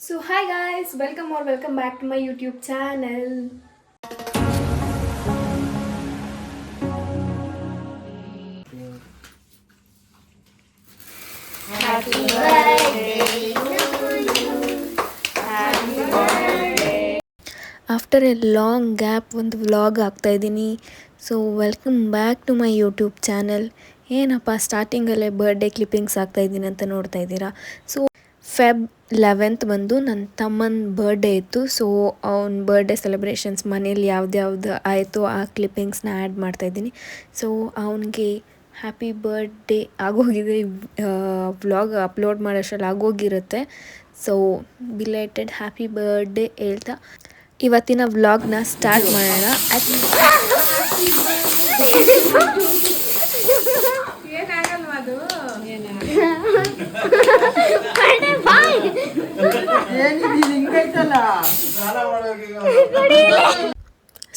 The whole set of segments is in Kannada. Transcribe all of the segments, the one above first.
So hi guys, welcome back to my YouTube channel. Happy birthday to you. Happy birthday. After a long gap ಒಂದು ವ್ಲಾಗ್ ಹಾಕ್ತಾಯಿದ್ದೀನಿ. So welcome back to my YouTube channel. ಏನಪ್ಪ ಸ್ಟಾರ್ಟಿಂಗಲ್ಲೇ ಬರ್ಡೇ ಕ್ಲಿಪ್ಪಿಂಗ್ಸ್ ಹಾಕ್ತಾಯಿದ್ದೀನಿ ಅಂತ ನೋಡ್ತಾ ಇದ್ದೀರಾ. ಸೊ ಫೆಬ್ 11th ಬಂದು ನನ್ನ ತಮ್ಮನ ಬರ್ಡೇ ಇತ್ತು. ಸೊ ಅವ್ನ ಬರ್ಡೇ ಸೆಲೆಬ್ರೇಷನ್ಸ್ ಮನೇಲಿ ಯಾವ್ದು ಆಯಿತು ಆ ಕ್ಲಿಪ್ಪಿಂಗ್ಸ್ನ ಆ್ಯಡ್ ಮಾಡ್ತಾಯಿದ್ದೀನಿ. ಸೊ ಅವನಿಗೆ ಹ್ಯಾಪಿ ಬರ್ಡೇ ಆಗೋಗಿದೆ. ವ್ಲಾಗ್ ಅಪ್ಲೋಡ್ ಮಾಡೋಷ್ಟರಲ್ಲಿ ಆಗೋಗಿರುತ್ತೆ. ಸೊ ಬಿಲೇಟೆಡ್ ಹ್ಯಾಪಿ ಬರ್ಡೇ ಹೇಳ್ತಾ ಇವತ್ತಿನ ವ್ಲಾಗ್ನ ಸ್ಟಾರ್ಟ್ ಮಾಡೋಣ.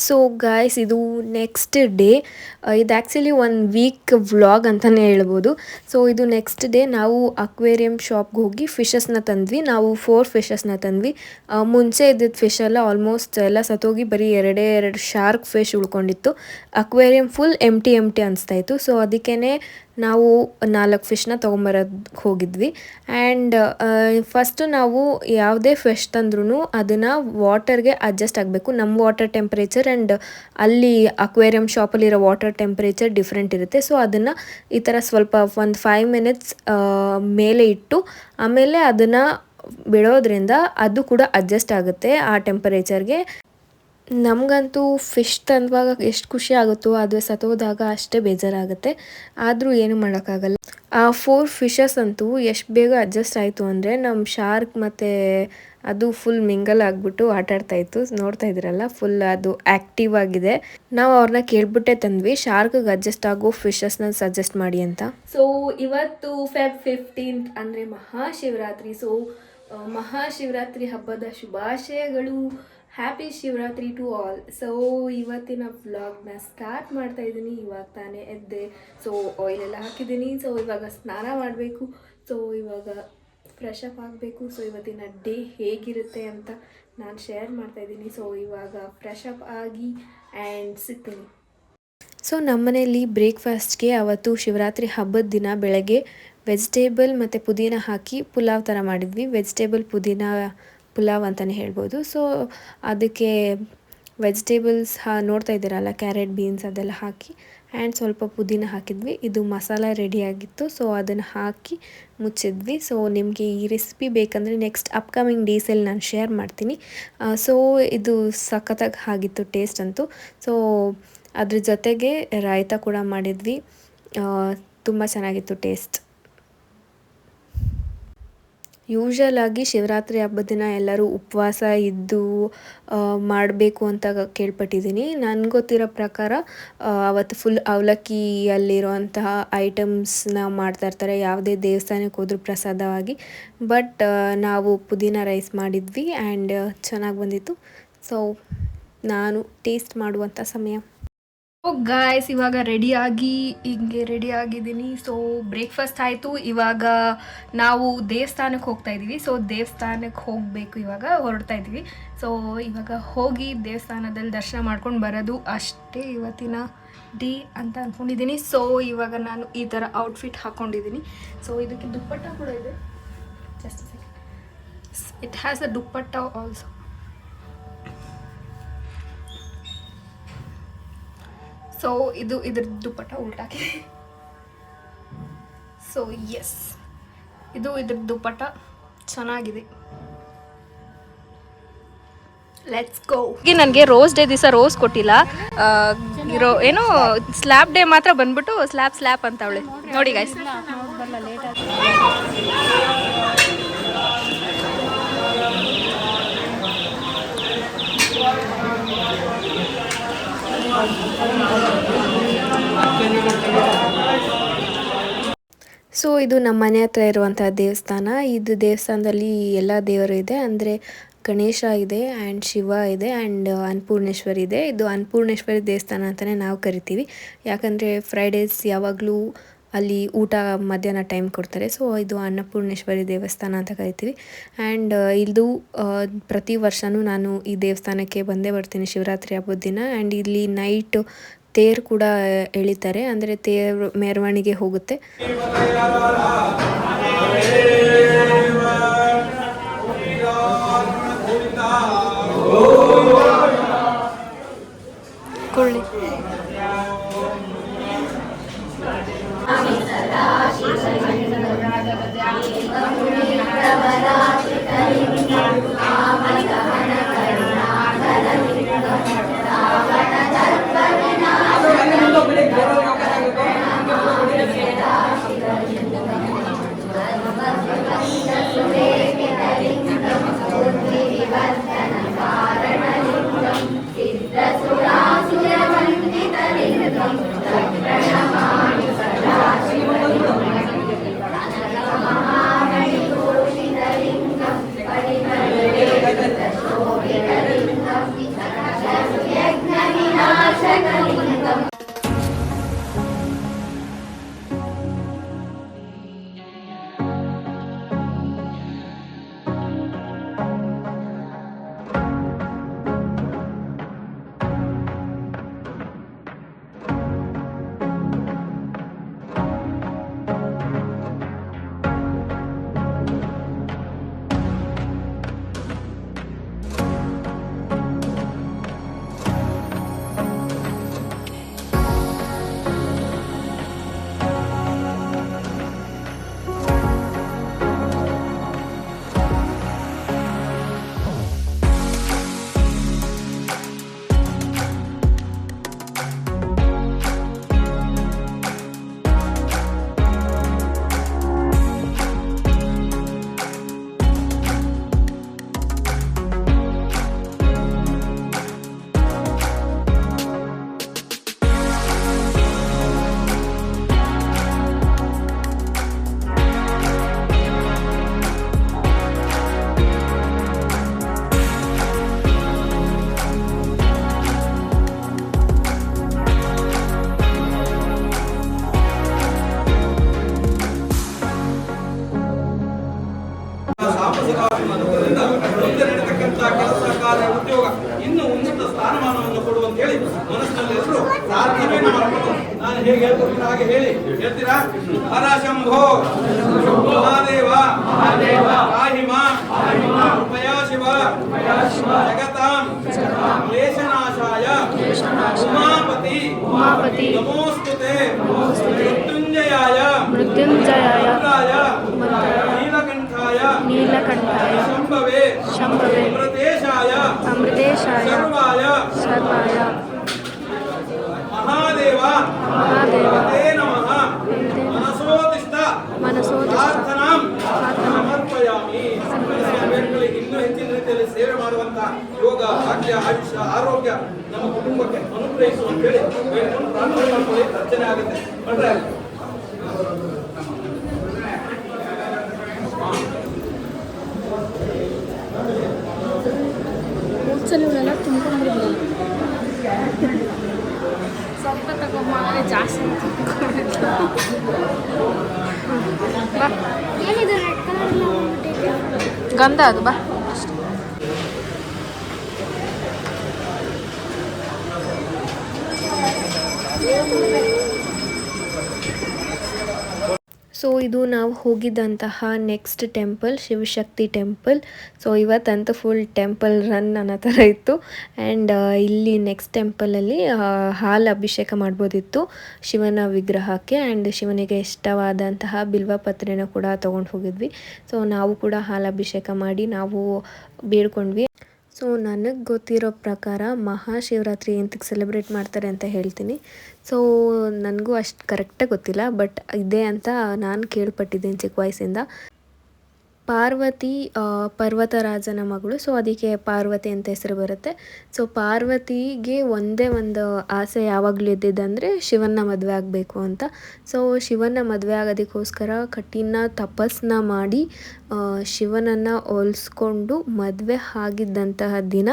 ಸೊ ಗಾಯ್ಸ್, ಇದು ನೆಕ್ಸ್ಟ್ ಡೇ. ಇದು ಆ್ಯಕ್ಚುಲಿ 1 ವೀಕ್ ವ್ಲಾಗ್ ಅಂತಲೇ ಹೇಳ್ಬೋದು. ಸೊ ಇದು ನೆಕ್ಸ್ಟ್ ಡೇ ನಾವು ಅಕ್ವೇರಿಯಂ ಶಾಪ್ಗೆ ಹೋಗಿ ಫಿಶಸ್ನ ತಂದ್ವಿ. ನಾವು 4 ಫಿಶಸ್ನ ತಂದ್ವಿ. ಮುಂಚೆ ಇದ್ದಿದ್ದ ಫಿಶ್ ಎಲ್ಲ ಆಲ್ಮೋಸ್ಟ್ ಎಲ್ಲ ಸತ್ತೋಗಿ ಬರೀ 2 ಶಾರ್ಕ್ ಫಿಶ್ ಉಳ್ಕೊಂಡಿತ್ತು. ಅಕ್ವೇರಿಯಂ ಫುಲ್ ಎಂಟಿ ಅನಿಸ್ತಾ ಇತ್ತು. ಸೊ ಅದಕ್ಕೇ ನಾವು 4 ಫಿಶ್ನ ತೊಗೊಂಬರೋದಕ್ಕೆ ಹೋಗಿದ್ವಿ. ಆ್ಯಂಡ್ ಫಸ್ಟು ನಾವು ಯಾವುದೇ ಫಿಶ್ ತಂದ್ರೂ ಅದನ್ನು ವಾಟರ್ಗೆ ಅಡ್ಜಸ್ಟ್ ಆಗಬೇಕು. ನಮ್ಮ ವಾಟರ್ ಟೆಂಪ್ರೇಚರ್ ಆ್ಯಂಡ್ ಅಲ್ಲಿ ಅಕ್ವೇರಿಯಂ ಶಾಪಲ್ಲಿರೋ ವಾಟರ್ ಟೆಂಪ್ರೇಚರ್ ಡಿಫ್ರೆಂಟ್ ಇರುತ್ತೆ. ಸೊ ಅದನ್ನು ಈ ಥರ ಸ್ವಲ್ಪ ಒಂದು 5 ಮಿನಿಟ್ಸ್ ಮೇಲೆ ಇಟ್ಟು ಆಮೇಲೆ ಅದನ್ನು ಬಿಡೋದ್ರಿಂದ ಅದು ಕೂಡ ಅಡ್ಜಸ್ಟ್ ಆಗುತ್ತೆ ಆ ಟೆಂಪರೇಚರ್ಗೆ. ನಮಗಂತೂ ಫಿಶ್ ತಂದುವಾಗ ಎಷ್ಟು ಖುಷಿ ಆಗುತ್ತೋ ಅದು ಸತ್ತೋದಾಗ ಅಷ್ಟೇ ಬೇಜಾರಾಗುತ್ತೆ. ಆದರೂ ಏನು ಮಾಡೋಕ್ಕಾಗಲ್ಲ. ಆ 4 ಫಿಶಸ್ ಅಂತೂ ಎಷ್ಟು ಬೇಗ ಅಡ್ಜಸ್ಟ್ ಆಯಿತು ಅಂದರೆ ನಮ್ಮ ಶಾರ್ಕ್ ಮತ್ತು ಅದು ಫುಲ್ ಮಿಂಗಲ್ ಆಗಿಬಿಟ್ಟು ಆಟಾಡ್ತಾಯಿತ್ತು. ನೋಡ್ತಾ ಇದ್ದೀರಲ್ಲ, ಫುಲ್ ಅದು ಆ್ಯಕ್ಟಿವ್ ಆಗಿದೆ. ನಾವು ಅವ್ರನ್ನ ಕೇಳ್ಬಿಟ್ಟೆ ತಂದ್ವಿ ಶಾರ್ಕ್ಗೆ ಅಡ್ಜಸ್ಟ್ ಆಗೋ ಫಿಶಸ್ನ ಸಜೆಸ್ಟ್ ಮಾಡಿ ಅಂತ. ಸೊ ಇವತ್ತು ಫೆಬ್ 15th ಅಂದರೆ ಮಹಾಶಿವರಾತ್ರಿ. ಸೊ ಮಹಾಶಿವರಾತ್ರಿ ಹಬ್ಬದ ಶುಭಾಶಯಗಳು. Happy Shivaratri to all. So ಇವತ್ತಿನ ವ್ಲಾಗ್ನ ಸ್ಟಾರ್ಟ್ ಮಾಡ್ತಾ ಇದ್ದೀನಿ. ಇವಾಗ ತಾನೇ ಎದ್ದೆ. ಸೊ ಆಯಿಲೆಲ್ಲ ಹಾಕಿದ್ದೀನಿ. ಸೊ ಇವಾಗ ಸ್ನಾನ ಮಾಡಬೇಕು. ಸೊ ಇವಾಗ ಫ್ರೆಶ್ ಅಪ್ ಆಗಬೇಕು. ಸೊ ಇವತ್ತಿನ ಡೇ ಹೇಗಿರುತ್ತೆ ಅಂತ ನಾನು ಶೇರ್ ಮಾಡ್ತಾಯಿದ್ದೀನಿ. ಸೊ ಇವಾಗ ಫ್ರೆಶ್ ಅಪ್ ಆಗಿ ಆ್ಯಂಡ್ ಸಿಗ್ತೀನಿ. ಸೊ ನಮ್ಮನೇಲಿ ಬ್ರೇಕ್ಫಾಸ್ಟ್ಗೆ ಅವತ್ತು ಶಿವರಾತ್ರಿ ಹಬ್ಬದ ದಿನ ಬೆಳಗ್ಗೆ ವೆಜಿಟೇಬಲ್ ಮತ್ತು ಪುದೀನ ಹಾಕಿ ಪುಲಾವ್ ಥರ ಮಾಡಿದ್ವಿ. ವೆಜಿಟೇಬಲ್ ಪುದೀನ ಪುಲಾವ್ ಅಂತಲೇ ಹೇಳ್ಬೋದು. ಸೊ ಅದಕ್ಕೆ ವೆಜಿಟೇಬಲ್ಸ್ ನೋಡ್ತಾ ಇದ್ದೀರಲ್ಲ, ಕ್ಯಾರೆಟ್, ಬೀನ್ಸ್ ಅದೆಲ್ಲ ಹಾಕಿ ಆ್ಯಂಡ್ ಸ್ವಲ್ಪ ಪುದೀನ ಹಾಕಿದ್ವಿ. ಇದು ಮಸಾಲ ರೆಡಿಯಾಗಿತ್ತು. ಸೊ ಅದನ್ನು ಹಾಕಿ ಮುಚ್ಚಿದ್ವಿ. ಸೊ ನಿಮಗೆ ಈ ರೆಸಿಪಿ ಬೇಕಂದರೆ ನೆಕ್ಸ್ಟ್ ಅಪ್ಕಮಿಂಗ್ ಡೇಸಲ್ಲಿ ನಾನು ಶೇರ್ ಮಾಡ್ತೀನಿ. ಸೊ ಇದು ಸಖತ್ತಾಗಿ ಆಗಿತ್ತು ಟೇಸ್ಟ್ ಅಂತೂ. ಸೊ ಅದ್ರ ಜೊತೆಗೆ ರಾಯ್ತ ಕೂಡ ಮಾಡಿದ್ವಿ. ತುಂಬ ಚೆನ್ನಾಗಿತ್ತು ಟೇಸ್ಟ್. ಯೂಶ್ವಲಾಗಿ ಶಿವರಾತ್ರಿ ಹಬ್ಬದ ದಿನ ಎಲ್ಲರೂ ಉಪವಾಸ ಇದ್ದು ಮಾಡಬೇಕು ಅಂತ ಕೇಳ್ಪಟ್ಟಿದ್ದೀನಿ. ನನಗೆ ಗೊತ್ತಿರೋ ಪ್ರಕಾರ ಅವತ್ತು ಫುಲ್ ಅವಲಕ್ಕಿಯಲ್ಲಿರುವಂತಹ ಐಟಮ್ಸ್ನ ಮಾಡ್ತಾಯಿರ್ತಾರೆ ಯಾವುದೇ ದೇವಸ್ಥಾನಕ್ಕೆ ಹೋದ್ರೂ ಪ್ರಸಾದವಾಗಿ. ಬಟ್ ನಾವು ಪುದೀನ ರೈಸ್ ಮಾಡಿದ್ವಿ ಆ್ಯಂಡ್ ಚೆನ್ನಾಗಿ ಬಂದಿತ್ತು. ಸೊ ನಾನು ಟೇಸ್ಟ್ ಮಾಡುವಂಥ ಸಮಯ. ಗಾಯ್ಸ್, ಇವಾಗ ರೆಡಿ ಆಗಿದ್ದೀನಿ. ಸೊ ಬ್ರೇಕ್ಫಾಸ್ಟ್ ಆಯಿತು. ಇವಾಗ ನಾವು ದೇವಸ್ಥಾನಕ್ಕೆ ಹೋಗ್ತಾ ಇದ್ದೀವಿ. ಸೊ ದೇವಸ್ಥಾನಕ್ಕೆ ಹೋಗಬೇಕು, ಇವಾಗ ಹೊರಡ್ತಾ ಇದ್ದೀವಿ. ಸೊ ಇವಾಗ ಹೋಗಿ ದೇವಸ್ಥಾನದಲ್ಲಿ ದರ್ಶನ ಮಾಡ್ಕೊಂಡು ಬರೋದು ಅಷ್ಟೇ ಇವತ್ತಿನ ಡೇ ಅಂತ ಅಂದ್ಕೊಂಡಿದ್ದೀನಿ. ಸೊ ಇವಾಗ ನಾನು ಈ ಥರ ಔಟ್ಫಿಟ್ ಹಾಕ್ಕೊಂಡಿದ್ದೀನಿ. ಸೊ ಇದಕ್ಕೆ ದುಪ್ಪಟ್ಟ ಕೂಡ ಇದೆ. Just it has a dupatta also. So ಇದ್ರ ದುಪ್ಪಟ್ಟ ಉಲ್ಟಾಕಿ. ಸೊ ಎಸ್, ಇದ್ರ ದುಪ್ಪಟ್ಟ ಚೆನ್ನಾಗಿದೆ. Let's go. ನನಗೆ ರೋಸ್ ಡೇ ದಿವಸ ರೋಸ್ ಕೊಟ್ಟಿಲ್ಲ. ಏನೋ ಸ್ಲ್ಯಾಬ್ ಡೇ ಮಾತ್ರ ಬಂದ್ಬಿಟ್ಟು ಸ್ಲ್ಯಾಪ್ ಅಂತ ಅವಳೆ ನೋಡಿ ಗೈಸ್. ಸೊ ಇದು ನಮ್ಮ ಮನೆ ಹತ್ರ ಇರುವಂಥ ದೇವಸ್ಥಾನ. ಇದು ದೇವಸ್ಥಾನದಲ್ಲಿ ಎಲ್ಲ ದೇವರು ಇದೆ. ಅಂದರೆ ಗಣೇಶ ಇದೆ ಆ್ಯಂಡ್ ಶಿವ ಇದೆ ಆ್ಯಂಡ್ ಅನ್ನಪೂರ್ಣೇಶ್ವರಿ ಇದೆ. ಇದು ಅನ್ನಪೂರ್ಣೇಶ್ವರಿ ದೇವಸ್ಥಾನ ಅಂತಲೇ ನಾವು ಕರಿತೀವಿ. ಯಾಕಂದರೆ ಫ್ರೈಡೇಸ್ ಯಾವಾಗಲೂ ಅಲ್ಲಿ ಊಟ ಮಧ್ಯಾಹ್ನ ಟೈಮ್ ಕೊಡ್ತಾರೆ. ಸೊ ಇದು ಅನ್ನಪೂರ್ಣೇಶ್ವರಿ ದೇವಸ್ಥಾನ ಅಂತ ಕರಿತೀವಿ. ಆ್ಯಂಡ್ ಇದು ಪ್ರತಿ ವರ್ಷವೂ ನಾನು ಈ ದೇವಸ್ಥಾನಕ್ಕೆ ಬಂದೇ ಬರ್ತೀನಿ ಶಿವರಾತ್ರಿ ಹಬ್ಬದ ದಿನ. ಆ್ಯಂಡ್ ಇಲ್ಲಿ ನೈಟ್ ತೇರು ಕೂಡ ಎಳಿತಾರೆ, ಅಂದರೆ ತೇರು ಮೆರವಣಿಗೆ ಹೋಗುತ್ತೆ. ಕೊಳ್ಳಿ ಉದ್ಯೋಗ ಇನ್ನು ಉನ್ನತ ಸ್ಥಾನಮಾನವನ್ನು ಕೊಡುವಂತೇಳಿ ಮನಸ್ಸಿನಲ್ಲಿ ಎಲ್ಲರೂ ಪ್ರಾರ್ಥನೆಯನ್ನು ಮಾಡಬಹುದು. ನಾನು ಹೇಗೆ ಹೇಳ್ಕೊಡ್ತೀನಿ ಹಾಗೆ ಹೇಳಿ ಹೇಳ್ತೀರಾ? ಹರ ಶಂಭೋ ಮಹಾದೇವ ಪಾಹಿಮ ಕೃಪಯಾ ಶಿವ ಜಗತಾಂ ಕ್ಲೇಶನಾಶಾಯ ಉಮಾಪತಿ ನಮೋಸ್ತುತೆ ಮೃತ್ಯುಂಜಯಾಯ ನೀಲಕಂಠಾಯ ಶಂಭವೇ ಅಮೃತೇಶಾಯ ಸರ್ವಾಯ ಮಹಾದೇವ ತೇ ನಮಃ ಮನಸೋದಿಷ್ಟ ಪ್ರಾರ್ಥನಾಂ ಸಮರ್ಪಯಾಮಿ. ಇನ್ನೂ ಹೆಚ್ಚಿನ ರೀತಿಯಲ್ಲಿ ಸೇವೆ ಮಾಡುವಂತಹ ಯೋಗ ಭಾಗ್ಯ ಆಯುಷ್ಯ ಆರೋಗ್ಯ ನಮ್ಮ ಕುಟುಂಬಕ್ಕೆ ಅನುಗ್ರಹಿಸು ಅಂತ ಹೇಳಿ ಪ್ರಾರ್ಥನೆ ಮಾಡ್ಕೊಳ್ಳಿ. ರಚನೆ ಆಗುತ್ತೆ ಬಟ್ರೆ ಕೂದಲೆಲ್ಲ ತುಂಬಿಕೊಂಡಿರಲಿಲ್ಲ. ಸ್ವಲ್ಪ ತಗೊಂಬ ಜಾಸ್ತಿ ಏನಿದೆ ರೆಡ್ ಕಲರ್ ಗಂಧ ಅದು ಬಾ. ಸೊ ಇದು ನಾವು ಹೋಗಿದ್ದಂತಹ next temple Shivashakti temple. So ಇವತ್ತಂತೂ ಫುಲ್ ಟೆಂಪಲ್ ರನ್ ಅನ್ನೋ ಥರ ಇತ್ತು. ಆ್ಯಂಡ್ ಇಲ್ಲಿ ನೆಕ್ಸ್ಟ್ ಟೆಂಪಲಲ್ಲಿ ಹಾಲು ಅಭಿಷೇಕ ಮಾಡ್ಬೋದಿತ್ತು ಶಿವನ ವಿಗ್ರಹಕ್ಕೆ. ಆ್ಯಂಡ್ ಶಿವನಿಗೆ ಇಷ್ಟವಾದಂತಹ ಬಿಲ್ವಪತ್ರೆನ ಕೂಡ ತೊಗೊಂಡು ಹೋಗಿದ್ವಿ. ಸೊ ನಾವು ಕೂಡ ಹಾಲು ಅಭಿಷೇಕ ಮಾಡಿ ನಾವು ಬೇಡ್ಕೊಂಡ್ವಿ. ಸೊ ನನಗೆ ಗೊತ್ತಿರೋ ಪ್ರಕಾರ ಮಹಾಶಿವರಾತ್ರಿ ಎಂತಕ್ಕೆ ಸೆಲೆಬ್ರೇಟ್ ಮಾಡ್ತಾರೆ ಅಂತ ಹೇಳ್ತೀನಿ. ಸೊ ನನಗೂ ಅಷ್ಟು ಕರೆಕ್ಟಾಗಿ ಗೊತ್ತಿಲ್ಲ, ಬಟ್ ಇದೆ ಅಂತ ನಾನು ಕೇಳ್ಪಟ್ಟಿದ್ದೇನೆ ಚಿಕ್ಕ ವಯಸ್ಸಿಂದ. ಪಾರ್ವತಿ ಪರ್ವತರಾಜನ ಮಗಳು, ಸೊ ಅದಕ್ಕೆ ಪಾರ್ವತಿ ಅಂತ ಹೆಸರು ಬರುತ್ತೆ. ಸೊ ಪಾರ್ವತಿಗೆ ಒಂದೇ ಒಂದು ಆಸೆ ಯಾವಾಗಲೂ ಇದ್ದಿದ್ದಂದರೆ ಶಿವನ ಮದುವೆ ಆಗಬೇಕು ಅಂತ. ಸೊ ಶಿವನ ಮದುವೆ ಆಗೋದಕ್ಕೋಸ್ಕರ ಕಠಿಣ ತಪಸ್ಸನ್ನ ಮಾಡಿ ಶಿವನನ್ನು ಹೋಲಿಸ್ಕೊಂಡು ಮದುವೆ ಆಗಿದ್ದಂತಹ ದಿನ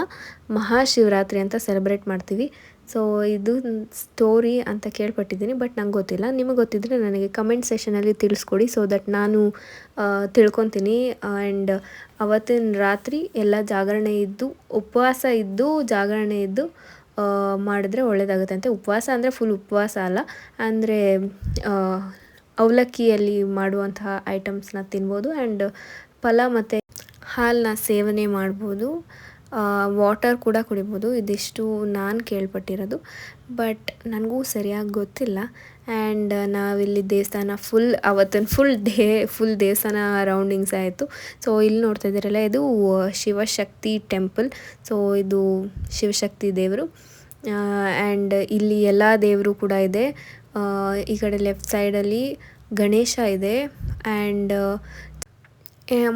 ಮಹಾಶಿವರಾತ್ರಿ ಅಂತ ಸೆಲೆಬ್ರೇಟ್ ಮಾಡ್ತೀವಿ. ಸೊ ಇದು ಸ್ಟೋರಿ ಅಂತ ಕೇಳ್ಪಟ್ಟಿದ್ದೀನಿ, ಬಟ್ ನಂಗೆ ಗೊತ್ತಿಲ್ಲ. ನಿಮಗೆ ಗೊತ್ತಿದ್ದರೆ ನನಗೆ ಕಮೆಂಟ್ ಸೆಷನಲ್ಲಿ ತಿಳಿಸ್ಕೊಡಿ, ಸೊ ದಟ್ ನಾನು ತಿಳ್ಕೊತೀನಿ. ಆ್ಯಂಡ್ ಅವತ್ತಿನ ರಾತ್ರಿ ಎಲ್ಲ ಜಾಗರಣೆ ಇದ್ದು, ಉಪವಾಸ ಇದ್ದು ಜಾಗರಣೆ ಇದ್ದು ಮಾಡಿದ್ರೆ ಒಳ್ಳೆಯದಾಗುತ್ತೆ ಅಂತೆ. ಉಪವಾಸ ಅಂದರೆ ಫುಲ್ ಉಪವಾಸ ಅಲ್ಲ, ಅಂದರೆ ಅವಲಕ್ಕಿಯಲ್ಲಿ ಮಾಡುವಂತಹ ಐಟಮ್ಸ್ನ ತಿನ್ಬೋದು. ಆ್ಯಂಡ್ ಫಲ ಮತ್ತು ಹಾಲನ್ನ ಸೇವನೆ ಮಾಡ್ಬೋದು, ವಾಟರ್ ಕೂಡ ಕುಡಿಬೋದು. ಇದಿಷ್ಟು ನಾನು ಕೇಳ್ಪಟ್ಟಿರೋದು, ಬಟ್ ನನಗೂ ಸರಿಯಾಗಿ ಗೊತ್ತಿಲ್ಲ. ಆ್ಯಂಡ್ ನಾವಿಲ್ಲಿ ದೇವಸ್ಥಾನ ಅವತ್ತಿನ ಫುಲ್ ದೇವಸ್ಥಾನ ರೌಂಡಿಂಗ್ಸ್ ಆಯಿತು. ಸೊ ಇಲ್ಲಿ ನೋಡ್ತಾ ಇದ್ದೀರಲ್ಲ, ಇದು ಶಿವಶಕ್ತಿ ಟೆಂಪಲ್. ಸೊ ಇದು ಶಿವಶಕ್ತಿ ದೇವರು. ಆ್ಯಂಡ್ ಇಲ್ಲಿ ಎಲ್ಲ ದೇವರು ಕೂಡ ಇದೆ. ಈ ಕಡೆ ಲೆಫ್ಟ್ ಸೈಡಲ್ಲಿ ಗಣೇಶ ಇದೆ, ಆ್ಯಂಡ್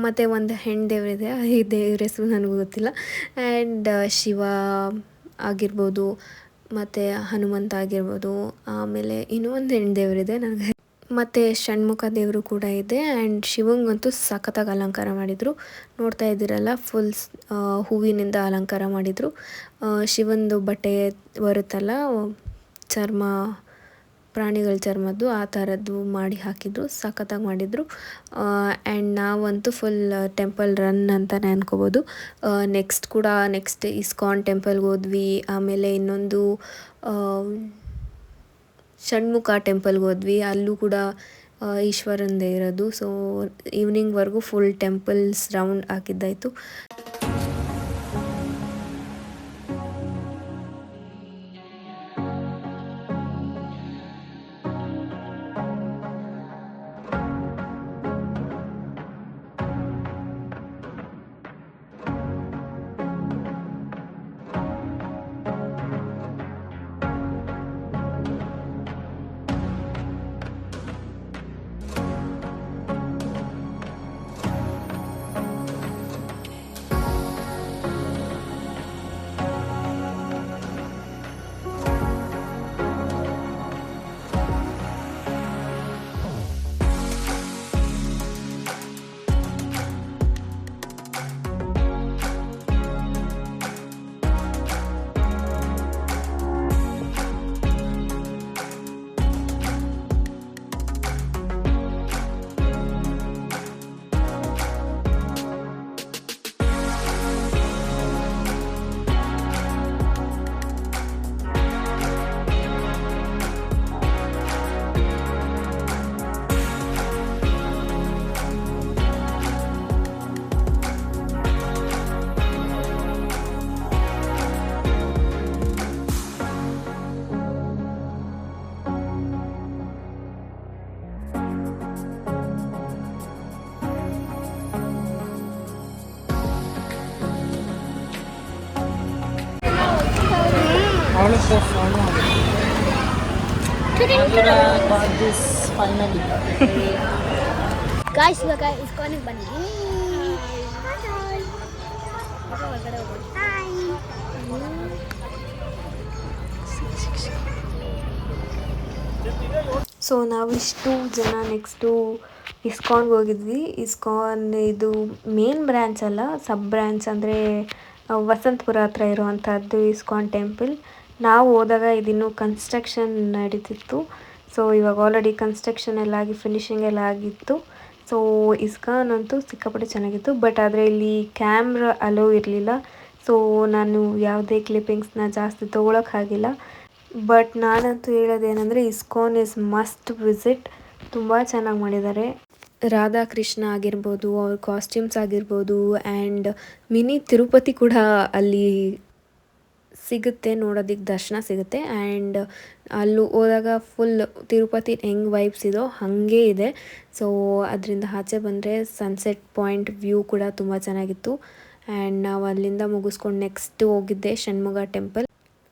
ಮತ್ತು ಒಂದು ಹೆಣ್ಣು ದೇವರಿದೆ, ಈ ದೇವ್ರ ಹೆಸರು ನನಗೂ ಗೊತ್ತಿಲ್ಲ. ಆ್ಯಂಡ್ ಶಿವ ಆಗಿರ್ಬೋದು, ಮತ್ತು ಹನುಮಂತ ಆಗಿರ್ಬೋದು, ಆಮೇಲೆ ಇನ್ನೂ ಒಂದು ಹೆಣ್ಣು ದೇವರಿದೆ ನನಗೆ, ಮತ್ತು ಷಣ್ಮುಖ ದೇವರು ಕೂಡ ಇದೆ. ಆ್ಯಂಡ್ ಶಿವಂಗಂತೂ ಸಖತ್ತಾಗಿ ಅಲಂಕಾರ ಮಾಡಿದರು. ನೋಡ್ತಾ ಇದ್ದೀರಲ್ಲ, ಫುಲ್ ಹೂವಿನಿಂದ ಅಲಂಕಾರ ಮಾಡಿದರು. ಶಿವಂದು ಬಟ್ಟೆ ಬರುತ್ತಲ್ಲ, ಚರ್ಮ, ಪ್ರಾಣಿಗಳ ಚರ್ಮದ್ದು, ಆ ಥರದ್ದು ಮಾಡಿ ಹಾಕಿದ್ರು, ಸಖತ್ತಾಗಿ ಮಾಡಿದರು. ಆ್ಯಂಡ್ ನಾವಂತೂ ಫುಲ್ ಟೆಂಪಲ್ ರನ್ ಅಂತಲೇ ಅನ್ಕೋಬೋದು. ನೆಕ್ಸ್ಟ್ ಇಸ್ಕಾನ್ ಟೆಂಪಲ್ಗೆ ಹೋದ್ವಿ. ಆಮೇಲೆ ಇನ್ನೊಂದು ಷಣ್ಮುಖ ಟೆಂಪಲ್ಗೆ ಹೋದ್ವಿ, ಅಲ್ಲೂ ಕೂಡ ಈಶ್ವರಂದೇ ಇರೋದು. ಸೊ ಈವ್ನಿಂಗ್ವರೆಗೂ ಫುಲ್ ಟೆಂಪಲ್ಸ್ ರೌಂಡ್ ಹಾಕಿದ್ದಾಯಿತು. All of the follow. Got this finally. Guys ಇವಾಗ ಇಸ್ಕಾನಿಗೆ ಬಂದಿದ್ದೀವಿ. ಸೊ ನಾವಿಷ್ಟು ಜನ ನೆಕ್ಸ್ಟು ಇಸ್ಕಾನ್ಗೆ ಹೋಗಿದ್ವಿ. ಇಸ್ಕಾನ್ ಇದು ಮೇನ್ ಬ್ರ್ಯಾಂಚ್ ಅಲ್ಲ, ಸಬ್ ಬ್ರ್ಯಾಂಚ್, ಅಂದರೆ ವಸಂತಪುರ ಹತ್ರ ಇರುವಂಥದ್ದು ಇಸ್ಕಾನ್ ಟೆಂಪಲ್. ನಾವು ಹೋದಾಗ ಇದಿನ್ನೂ ಕನ್ಸ್ಟ್ರಕ್ಷನ್ ನಡೀತಿತ್ತು. ಸೊ ಇವಾಗ ಆಲ್ರೆಡಿ ಕನ್ಸ್ಟ್ರಕ್ಷನ್ ಎಲ್ಲ ಆಗಿ ಫಿನಿಷಿಂಗ್ ಎಲ್ಲ ಆಗಿತ್ತು. ಸೊ ಇಸ್ಕಾನ್ ಅಂತೂ ಸಿಕ್ಕಾಪಟ್ಟೆ ಚೆನ್ನಾಗಿತ್ತು, ಬಟ್ ಆದರೆ ಇಲ್ಲಿ ಕ್ಯಾಮ್ರಾ ಅಲೋ ಇರಲಿಲ್ಲ. ಸೊ ನಾನು ಯಾವುದೇ ಕ್ಲಿಪ್ಪಿಂಗ್ಸ್ನ ಜಾಸ್ತಿ ತೊಗೊಳಕ್ಕಾಗಿಲ್ಲ. ಬಟ್ ನಾನಂತೂ ಹೇಳೋದೇನೆಂದರೆ ಇಸ್ಕಾನ್ ಇಸ್ ಮಸ್ಟ್ ವಿಸಿಟ್. ತುಂಬ ಚೆನ್ನಾಗಿ ಮಾಡಿದ್ದಾರೆ. ರಾಧಾಕೃಷ್ಣ ಆಗಿರ್ಬೋದು, ಅವ್ರ ಕಾಸ್ಟ್ಯೂಮ್ಸ್ ಆಗಿರ್ಬೋದು, ಆ್ಯಂಡ್ ಮಿನಿ ತಿರುಪತಿ ಕೂಡ ಅಲ್ಲಿ ಸಿಗುತ್ತೆ, ನೋಡೋದಕ್ಕೆ ದರ್ಶನ ಸಿಗುತ್ತೆ. ಆ್ಯಂಡ್ ಅಲ್ಲಿ ಹೋದಾಗ ಫುಲ್ ತಿರುಪತಿ ಹೆಂಗೆ ವೈಬ್ಸ್ ಇದೋ ಹಾಗೆ ಇದೆ. ಸೊ ಅದರಿಂದ ಆಚೆ ಬಂದರೆ ಸನ್ಸೆಟ್ ಪಾಯಿಂಟ್ ವ್ಯೂ ಕೂಡ ತುಂಬ ಚೆನ್ನಾಗಿತ್ತು. ಆ್ಯಂಡ್ ನಾವು ಅಲ್ಲಿಂದ ಮುಗಿಸ್ಕೊಂಡು ನೆಕ್ಸ್ಟ್ ಹೋಗಿದ್ದೆ ಷಣ್ಮುಖ ಟೆಂಪಲ್.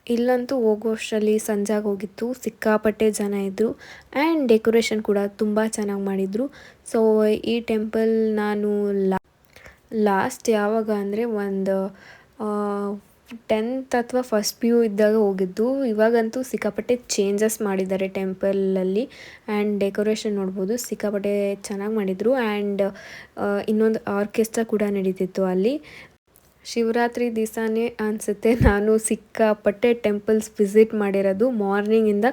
ಇಲ್ಲಂತೂ ಹೋಗೋಷ್ಟರಲ್ಲಿ ಸಂಜಾಗ ಹೋಗಿತ್ತು, ಸಿಕ್ಕಾಪಟ್ಟೆ ಜನ ಇದ್ದರು. ಆ್ಯಂಡ್ ಡೆಕೋರೇಷನ್ ಕೂಡ ತುಂಬ ಚೆನ್ನಾಗಿ ಮಾಡಿದರು. ಸೊ ಈ ಟೆಂಪಲ್ ನಾನು ಲಾಸ್ಟ್ ಯಾವಾಗ ಅಂದರೆ ಒಂದು 10th ಅಥವಾ ಫಸ್ಟ್ PU ಇದ್ದಾಗ ಹೋಗಿದ್ದು. ಇವಾಗಂತೂ ಸಿಕ್ಕಾಪಟ್ಟೆ ಚೇಂಜಸ್ ಮಾಡಿದ್ದಾರೆ ಟೆಂಪಲಲ್ಲಿ. ಆ್ಯಂಡ್ ಡೆಕೋರೇಷನ್ ನೋಡ್ಬೋದು, ಸಿಕ್ಕಾಪಟ್ಟೆ ಚೆನ್ನಾಗಿ ಮಾಡಿದರು. ಆ್ಯಂಡ್ ಇನ್ನೊಂದು ಆರ್ಕೆಸ್ಟ್ರಾ ಕೂಡ ನಡೀತಿತ್ತು ಅಲ್ಲಿ. ಶಿವರಾತ್ರಿ ದಿವಸನೇ ಅನಿಸುತ್ತೆ ನಾನು ಸಿಕ್ಕಾಪಟ್ಟೆ ಟೆಂಪಲ್ಸ್ ವಿಸಿಟ್ ಮಾಡಿರೋದು. ಮಾರ್ನಿಂಗಿಂದ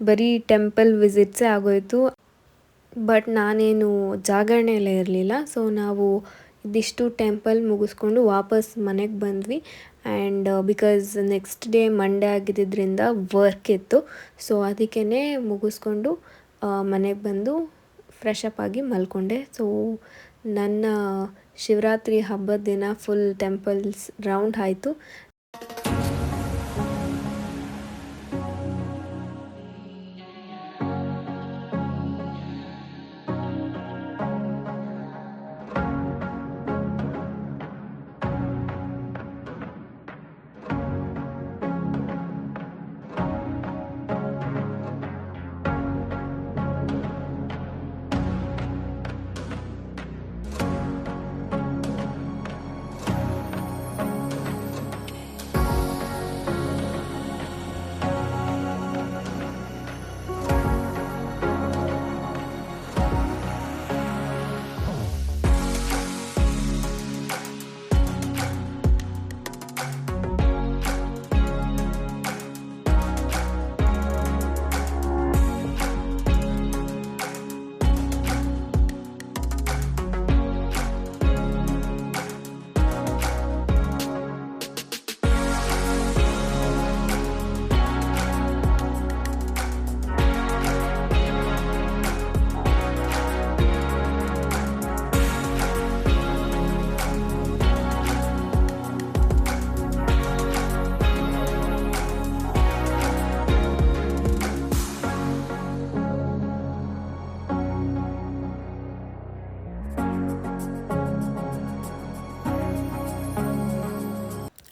ಬರೀ ಟೆಂಪಲ್ ವಿಸಿಟ್ಸೇ ಆಗೋಯಿತು. ಬಟ್ ನಾನೇನು ಜಾಗರಣೆ ಎಲ್ಲ ಇರಲಿಲ್ಲ. ಸೊ ನಾವು ಇದಿಷ್ಟು ಟೆಂಪಲ್ ಮುಗಿಸ್ಕೊಂಡು ವಾಪಸ್ ಮನೆಗೆ ಬಂದ್ವಿ. And because next day Monday ಆಗಿದ್ದರಿಂದ ವರ್ಕ್ ಇತ್ತು. ಸೊ ಅದಕ್ಕೇ ಮುಗಿಸ್ಕೊಂಡು ಮನೆಗೆ ಬಂದು ಫ್ರೆಶ್ ಅಪ್ ಆಗಿ ಮಲ್ಕೊಂಡೆ. ಸೊ ನನ್ನ ಶಿವರಾತ್ರಿ ಹಬ್ಬದ ದಿನ ಫುಲ್ ಟೆಂಪಲ್ಸ್ ರೌಂಡ್ ಆಯಿತು.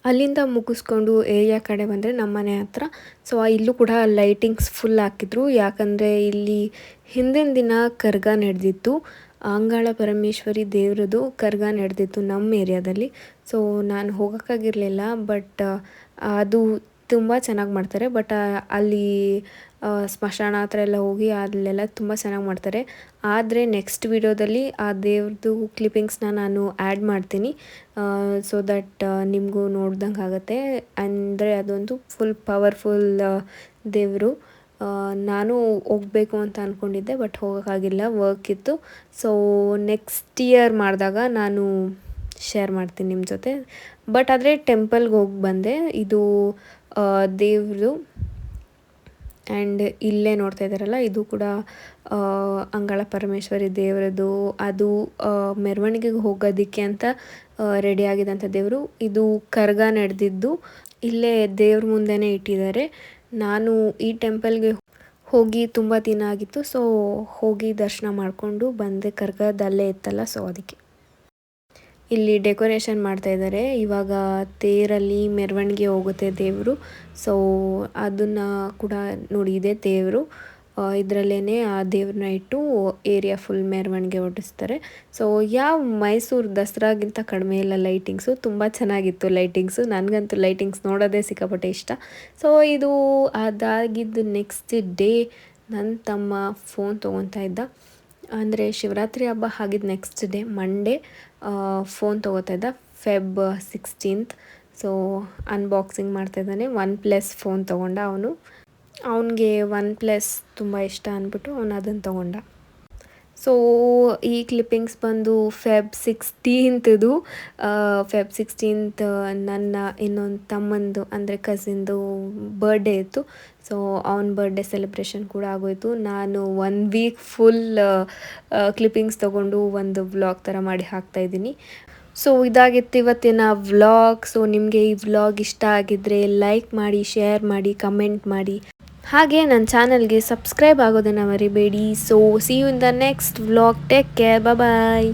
ಅಲ್ಲಿಂದ ಮುಗಿಸ್ಕೊಂಡು ಏರಿಯಾ ಕಡೆ ಬಂದರೆ ನಮ್ಮ ಮನೆ ಹತ್ರ. ಸೊ ಇಲ್ಲೂ ಕೂಡ ಲೈಟಿಂಗ್ಸ್ ಫುಲ್ ಹಾಕಿದ್ರು. ಯಾಕಂದರೆ ಇಲ್ಲಿ ಹಿಂದಿನ ದಿನ ಕರ್ಗ ನಡೆದಿತ್ತು. ಅಂಗಾಳ ಪರಮೇಶ್ವರಿ ದೇವ್ರದ್ದು ಕರ್ಗ ನಡೆದಿತ್ತು ನಮ್ಮ ಏರಿಯಾದಲ್ಲಿ. ಸೊ ನಾನು ಹೋಗೋಕ್ಕಾಗಿರಲಿಲ್ಲ. ಬಟ್ ಅದು ತುಂಬ ಚೆನ್ನಾಗಿ ಮಾಡ್ತಾರೆ. ಬಟ್ ಅಲ್ಲಿ ಸ್ಮಶಾನ ಹತ್ರ ಎಲ್ಲ ಹೋಗಿ ಅಲ್ಲೆಲ್ಲ ತುಂಬ ಚೆನ್ನಾಗಿ ಮಾಡ್ತಾರೆ. ಆದರೆ ನೆಕ್ಸ್ಟ್ ವಿಡಿಯೋದಲ್ಲಿ ಆ ದೇವ್ರದ್ದು ಕ್ಲಿಪ್ಪಿಂಗ್ಸ್ನ ನಾನು ಆ್ಯಡ್ ಮಾಡ್ತೀನಿ. ಸೊ ದಟ್ ನಿಮಗೂ ನೋಡ್ದಂಗೆ ಆಗುತ್ತೆ. ಅಂದರೆ ಅದೊಂದು ಫುಲ್ ಪವರ್ಫುಲ್ ದೇವರು. ನಾನು ಹೋಗಬೇಕು ಅಂತ ಅಂದ್ಕೊಂಡಿದ್ದೆ, ಬಟ್ ಹೋಗೋಕ್ಕಾಗಿಲ್ಲ, ವರ್ಕ್ ಇತ್ತು. ಸೊ ನೆಕ್ಸ್ಟ್ ಇಯರ್ ಮಾಡಿದಾಗ ನಾನು ಶೇರ್ ಮಾಡ್ತೀನಿ ನಿಮ್ಮ ಜೊತೆ. ಬಟ್ ಆದರೆ ಟೆಂಪಲ್ಗೆ ಹೋಗಿ ಬಂದೆ. ಇದು ದೇವ್ರದು. ಆ್ಯಂಡ್ ಇಲ್ಲೇ ನೋಡ್ತಾ ಇದ್ದಾರಲ್ಲ, ಇದು ಕೂಡ ಅಂಗಾಳ ಪರಮೇಶ್ವರಿ ದೇವರದು. ಅದು ಮೆರವಣಿಗೆಗೆ ಹೋಗೋದಕ್ಕೆ ಅಂತ ರೆಡಿ ಆಗಿದ್ದಂಥ ದೇವರು. ಇದು ಕರ್ಗ ನಡೆದಿದ್ದು ಇಲ್ಲೇ ದೇವ್ರ ಮುಂದೆನೇ ಇಟ್ಟಿದ್ದಾರೆ. ನಾನು ಈ ಟೆಂಪಲ್ಗೆ ಹೋಗಿ ತುಂಬ ದಿನ ಆಗಿತ್ತು. ಸೊ ಹೋಗಿ ದರ್ಶನ ಮಾಡಿಕೊಂಡು ಬಂದೆ. ಕರ್ಗದಲ್ಲೇ ಇತ್ತಲ್ಲ, ಸೊ ಅದಕ್ಕೆ ಇಲ್ಲಿ ಡೆಕೋರೇಷನ್ ಮಾಡ್ತಾಯಿದ್ದಾರೆ. ಇವಾಗ ತೇರಲ್ಲಿ ಮೆರವಣಿಗೆ ಹೋಗುತ್ತೆ ದೇವರು. ಸೊ ಅದನ್ನು ಕೂಡ ನೋಡಿ, ಇದೆ ದೇವರು. ಇದರಲ್ಲೇ ಆ ದೇವ್ರನ್ನ ಇಟ್ಟು ಏರಿಯಾ ಫುಲ್ ಮೆರವಣಿಗೆ ಹೊರಡಿಸ್ತಾರೆ. ಸೊ ಯಾವ ಮೈಸೂರು ದಸರಾಗಿಂತ ಕಡಿಮೆ ಇಲ್ಲ ಲೈಟಿಂಗ್ಸು. ತುಂಬ ಚೆನ್ನಾಗಿತ್ತು ಲೈಟಿಂಗ್ಸು. ನನಗಂತೂ ಲೈಟಿಂಗ್ಸ್ ನೋಡೋದೇ ಸಿಕ್ಕಾಪಟ್ಟೆ ಇಷ್ಟ. ಸೊ ಇದು ಅದಾಗಿದ್ದು ನೆಕ್ಸ್ಟ್ ಡೇ ನನ್ನ ತಮ್ಮ ಫೋನ್ ತೊಗೊತಾ ಇದ್ದ. ಅಂದರೆ ಶಿವರಾತ್ರಿ ಹಬ್ಬ ಆಗಿದ್ದು ನೆಕ್ಸ್ಟ್ ಡೇ ಮಂಡೇ ಫೋನ್ ತೊಗೋತಾ ಇದ್ದ, Feb 16th. ಸೊ ಅನ್ಬಾಕ್ಸಿಂಗ್ ಮಾಡ್ತಾಯಿದ್ದಾನೆ. OnePlus ಫೋನ್ ತೊಗೊಂಡ ಅವನು. ಅವನಿಗೆ OnePlus ತುಂಬ ಇಷ್ಟ ಅಂದ್ಬಿಟ್ಟು ಅವನು ಅದನ್ನು ತೊಗೊಂಡ. ಸೊ ಈ ಕ್ಲಿಪ್ಪಿಂಗ್ಸ್ ಬಂದು Feb 16th. Feb 16th ನನ್ನ ಇನ್ನೊಂದು ತಮ್ಮಂದು ಅಂದರೆ ಕಸಿನ್ದು ಬರ್ಡೇ ಇತ್ತು. ಸೊ ಅವನ ಬರ್ಡೇ ಸೆಲೆಬ್ರೇಷನ್ ಕೂಡ ಆಗೋಯಿತು. ನಾನು 1 ವೀಕ್ ಫುಲ್ ಕ್ಲಿಪ್ಪಿಂಗ್ಸ್ ತೊಗೊಂಡು ಒಂದು ವ್ಲಾಗ್ ಥರ ಮಾಡಿ ಹಾಕ್ತಾಯಿದ್ದೀನಿ. ಸೊ ಇದಾಗಿತ್ತು ಇವತ್ತಿನ ವ್ಲಾಗ್. ಸೊ ನಿಮಗೆ ಈ ವ್ಲಾಗ್ ಇಷ್ಟ ಆಗಿದ್ದರೆ ಲೈಕ್ ಮಾಡಿ, ಶೇರ್ ಮಾಡಿ, ಕಮೆಂಟ್ ಮಾಡಿ. ಹಾಗೆ ನನ್ನ ಚಾನಲ್ಗೆ ಸಬ್ಸ್ಕ್ರೈಬ್ ಆಗೋದನ್ನು ಮರಿಬೇಡಿ. So see you in the next vlog. Take care. Bye.